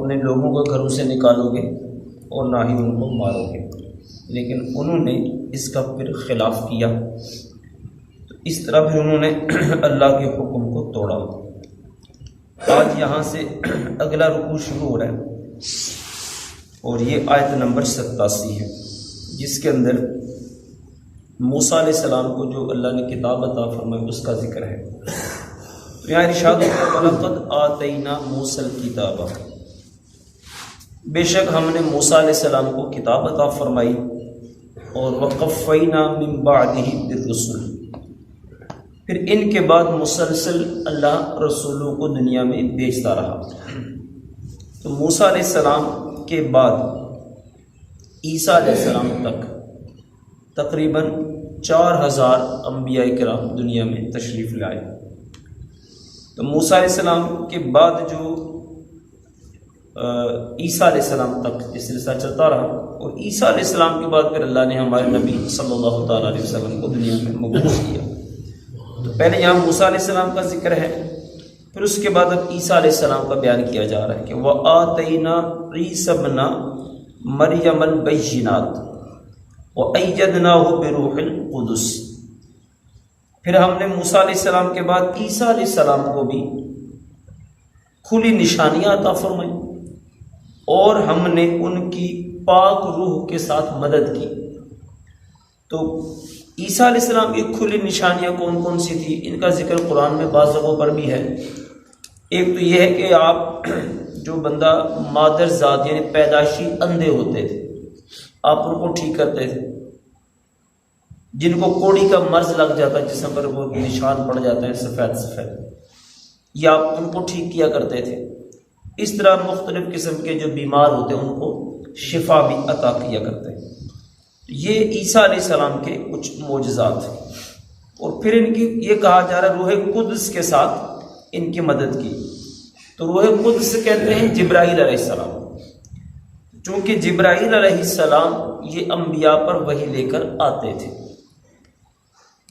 اپنے لوگوں کو گھروں سے نکالو گے اور نہ ہی ان کو مارو گے، لیکن انہوں نے اس کا پھر خلاف کیا، تو اس طرح پھر انہوں نے اللہ کے حکم کو توڑا۔ آج یہاں سے اگلا رکوع شروع ہو رہا ہے اور یہ آیت نمبر 87 ہے، جس کے اندر موسیٰ علیہ السلام کو جو اللہ نے کتاب عطا فرمائی اس کا ذکر ہے۔ تو یہاں ارشاد ہے وَلَقَدْ آتَيْنَا مُوسَى الْكِتَابَ، بے شک ہم نے موسیٰ علیہ السلام کو کتاب عطا فرمائی، اور وَقَفَّيْنَا مِن بَعْدِهِ بِالرُّسُلِ، پھر ان کے بعد مسلسل اللہ رسولوں کو دنیا میں بھیجتا رہا۔ تو موسیٰ علیہ السلام کے بعد عیسیٰ علیہ السلام تک تقریباً 4000 انبیاء کرام دنیا میں تشریف لائے۔ تو موسیٰ علیہ السلام کے بعد جو عیسیٰ علیہ السلام تک یہ سلسلہ چلتا رہا، اور عیسیٰ علیہ السلام کے بعد پھر اللہ نے ہمارے نبی صلی اللہ تعالیٰ علیہ وسلم کو دنیا میں مبعوث کیا۔ تو پہلے یہاں موسیٰ علیہ السلام کا ذکر ہے، پھر اس کے بعد اب عیسیٰ علیہ السلام کا بیان کیا جا رہا ہے کہ وَآتَيْنَا عِيسَى ابْنَ مَرْيَمَ الْبَيِّنَاتِ وَأَيَّدْنَاهُ بِرُوحِ الْقُدُسِ، پھر ہم نے موسیٰ علیہ السلام کے بعد عیسیٰ علیہ السلام کو بھی کھلی نشانیاں عطا فرمائی، اور ہم نے ان کی پاک روح کے ساتھ مدد کی۔ تو عیسیٰ علیہ السلام کی کھلی نشانیاں کون کون سی تھی، ان کا ذکر قرآن میں بعض جگہوں پر بھی ہے۔ ایک تو یہ ہے کہ آپ جو بندہ مادر ذات یعنی پیدائشی اندھے ہوتے تھے، آپ ان کو ٹھیک کرتے تھے۔ جن کو کوڑی کا مرض لگ جاتا ہے، جسم پر وہ نشان پڑ جاتا ہے سفید سفید، یا آپ ان کو ٹھیک کیا کرتے تھے۔ اس طرح مختلف قسم کے جو بیمار ہوتے ہیں ان کو شفا بھی عطا کیا کرتے ہیں۔ یہ عیسیٰ علیہ السلام کے کچھ معجزات ہیں، اور پھر ان کی یہ کہا جا رہا ہے روح قدس کے ساتھ ان کی مدد کی۔ تو روح قدس کہتے ہیں جبرائیل علیہ السلام، چونکہ جبرائیل علیہ السلام یہ انبیاء پر وحی لے کر آتے تھے۔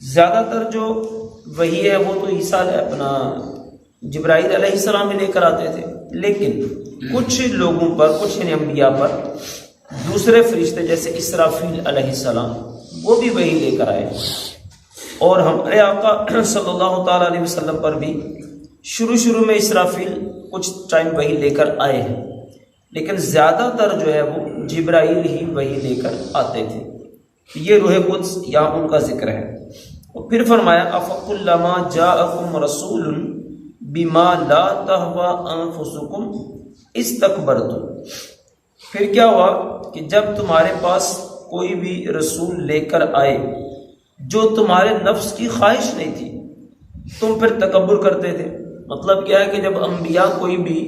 زیادہ تر جو وحی ہے وہ تو عیسیٰ جبرائیل علیہ السلام ہی لے کر آتے تھے، لیکن کچھ لوگوں پر، کچھ انبیاء پر دوسرے فرشتے جیسے اسرافیل علیہ السلام وہ بھی وحی لے کر آئے، اور ہمارے آقا صلی اللہ تعالیٰ علیہ وسلم پر بھی شروع میں اسرافیل کچھ ٹائم وحی لے کر آئے ہیں، لیکن زیادہ تر جو ہے وہ جبرائیل ہی وحی لے کر آتے تھے۔ یہ روح قدس یہاں ان کا ذکر ہے۔ اور پھر فرمایا افَكُلَّمَا جَاءَكُمْ رَسُولٌ بِمَا لَا تَهْوَىٰ أَنفُسُكُمْ اسْتَكْبَرْتُمْ، پھر کیا ہوا کہ جب تمہارے پاس کوئی بھی رسول لے کر آئے جو تمہارے نفس کی خواہش نہیں تھی، تم پھر تکبر کرتے تھے۔ مطلب کیا ہے کہ جب انبیاء کوئی بھی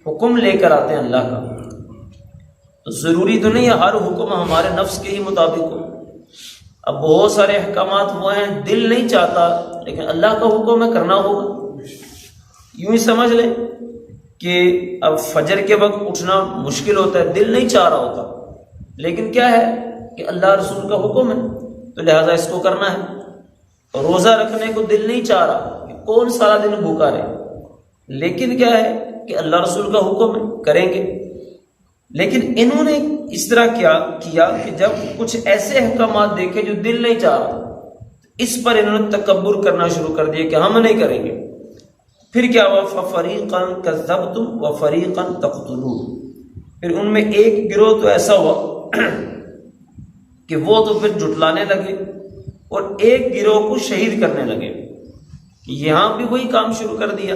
حکم لے کر آتے ہیں اللہ کا، تو ضروری تو نہیں ہے ہر حکم ہمارے نفس کے ہی مطابق ہو۔ اب بہت سارے احکامات وہ ہیں دل نہیں چاہتا، لیکن اللہ کا حکم ہے کرنا ہوگا۔ یوں ہی سمجھ لیں کہ اب فجر کے وقت اٹھنا مشکل ہوتا ہے، دل نہیں چاہ رہا ہوتا، لیکن کیا ہے کہ اللہ رسول کا حکم ہے تو لہٰذا اس کو کرنا ہے۔ اور روزہ رکھنے کو دل نہیں چاہ رہا کہ کون سارا دن بھوکا رہے، لیکن کیا ہے کہ اللہ رسول کا حکم ہے کریں گے۔ لیکن انہوں نے اس طرح کیا کہ جب کچھ ایسے احکامات دیکھے جو دل نہیں چاہ رہا، اس پر انہوں نے تکبر کرنا شروع کر دیا کہ ہم نہیں کریں گے۔ پھر کیا ہوا فَفَرِيقًا كَذَّبْتُمْ وَفَرِيقًا تَقْتُلُونَ، پھر ان میں ایک گروہ تو ایسا ہوا کہ وہ تو پھر جھٹلانے لگے، اور ایک گروہ کو شہید کرنے لگے۔ یہاں بھی وہی کام شروع کر دیا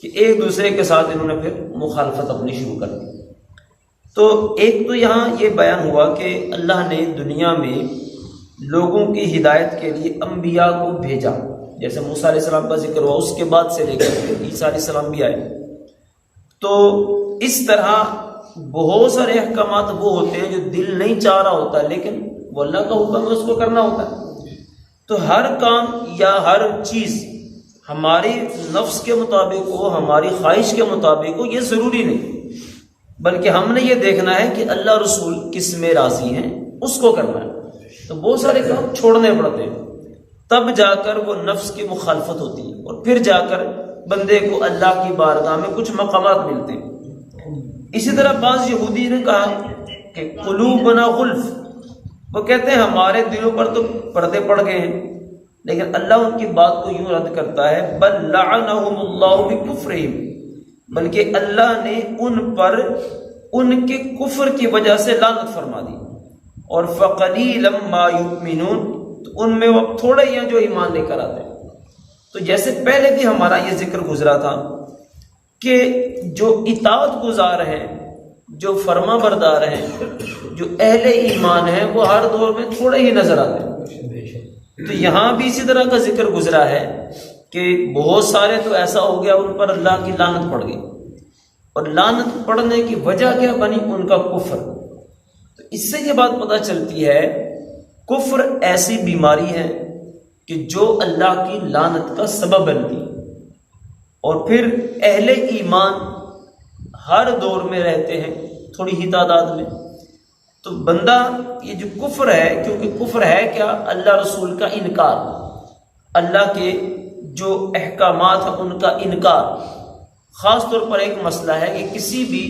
کہ ایک دوسرے کے ساتھ انہوں نے پھر مخالفت اپنی شروع کر دی۔ تو ایک تو یہاں یہ بیان ہوا کہ اللہ نے دنیا میں لوگوں کی ہدایت کے لیے انبیاء کو بھیجا، جیسے موسیٰ علیہ السلام کا ذکر ہوا، اس کے بعد سے لے کر عیسیٰ علیہ السلام بھی آئے۔ تو اس طرح بہت سارے احکامات وہ ہوتے ہیں جو دل نہیں چاہ رہا ہوتا، لیکن وہ اللہ کا حکم ہے، اس کو کرنا ہوتا ہے۔ تو ہر کام یا ہر چیز ہماری نفس کے مطابق ہو، ہماری خواہش کے مطابق ہو، یہ ضروری نہیں، بلکہ ہم نے یہ دیکھنا ہے کہ اللہ رسول کس میں راضی ہیں، اس کو کرنا ہے۔ تو بہت سارے کام چھوڑنے پڑتے ہیں، تب جا کر وہ نفس کی مخالفت ہوتی ہے، اور پھر جا کر بندے کو اللہ کی بارگاہ میں کچھ مقامات ملتے ہیں۔ اسی طرح بعض یہودی نے کہا کہ قلوبنا غلف، وہ کہتے ہیں ہمارے دلوں پر تو پردے پڑ گئے ہیں، لیکن اللہ ان کی بات کو یوں رد کرتا ہے بل لعنہم اللہ بکفرہم، بلکہ اللہ نے ان پر ان کے کفر کی وجہ سے لعنت فرما دی، اور فقلیلا ما یؤمنون، تو ان میں وہ تھوڑے ہی ہیں جو ایمان لے کر آتے ہیں۔ تو جیسے پہلے بھی ہمارا یہ ذکر گزرا تھا کہ جو اطاعت گزار ہیں، جو فرما بردار ہیں، جو اہل ایمان ہیں، وہ ہر دور میں تھوڑے ہی نظر آتے ہیں۔ تو یہاں بھی اسی طرح کا ذکر گزرا ہے کہ بہت سارے تو ایسا ہو گیا ان پر اللہ کی لعنت پڑ گئی، اور لعنت پڑنے کی وجہ کیا بنی؟ ان کا کفر۔ تو اس سے یہ بات پتہ چلتی ہے کفر ایسی بیماری ہے کہ جو اللہ کی لعنت کا سبب بنتی، اور پھر اہل ایمان ہر دور میں رہتے ہیں تھوڑی ہی تعداد میں۔ تو بندہ یہ جو کفر ہے، کیونکہ کفر ہے کیا؟ اللہ رسول کا انکار، اللہ کے جو احکامات ہیں ان کا انکار۔ خاص طور پر ایک مسئلہ ہے کہ کسی بھی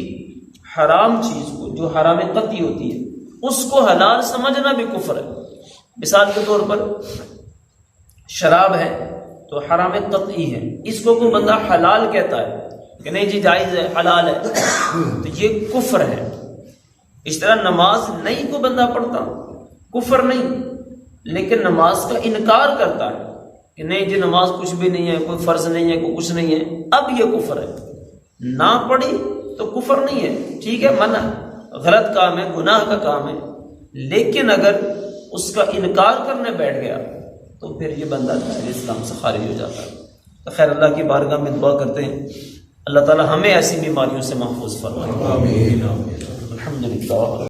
حرام چیز کو، جو حرام قطعی ہوتی ہے، اس کو حلال سمجھنا بھی کفر ہے۔ مثال کے طور پر شراب ہے تو حرام قطعی ہے، اس کو کوئی بندہ حلال کہتا ہے کہ نہیں جی جائز ہے، حلال ہے، تو یہ کفر ہے۔ اس طرح نماز نہیں کو بندہ پڑھتا، کفر نہیں، لیکن نماز کا انکار کرتا ہے کہ نہیں جی نماز کچھ بھی نہیں ہے، کوئی فرض نہیں ہے، کوئی کچھ نہیں ہے، اب یہ کفر ہے۔ نہ پڑھی تو کفر نہیں ہے، ٹھیک ہے، منع غلط کام ہے، گناہ کا کام ہے، لیکن اگر اس کا انکار کرنے بیٹھ گیا تو پھر یہ بندہ دائرہ اسلام سے خارج ہو جاتا ہے۔ تو خیر اللہ کی بارگاہ میں دعا کرتے ہیں اللہ تعالی ہمیں ایسی بیماریوں سے محفوظ فرمائے۔ آمین۔ الحمدللہ۔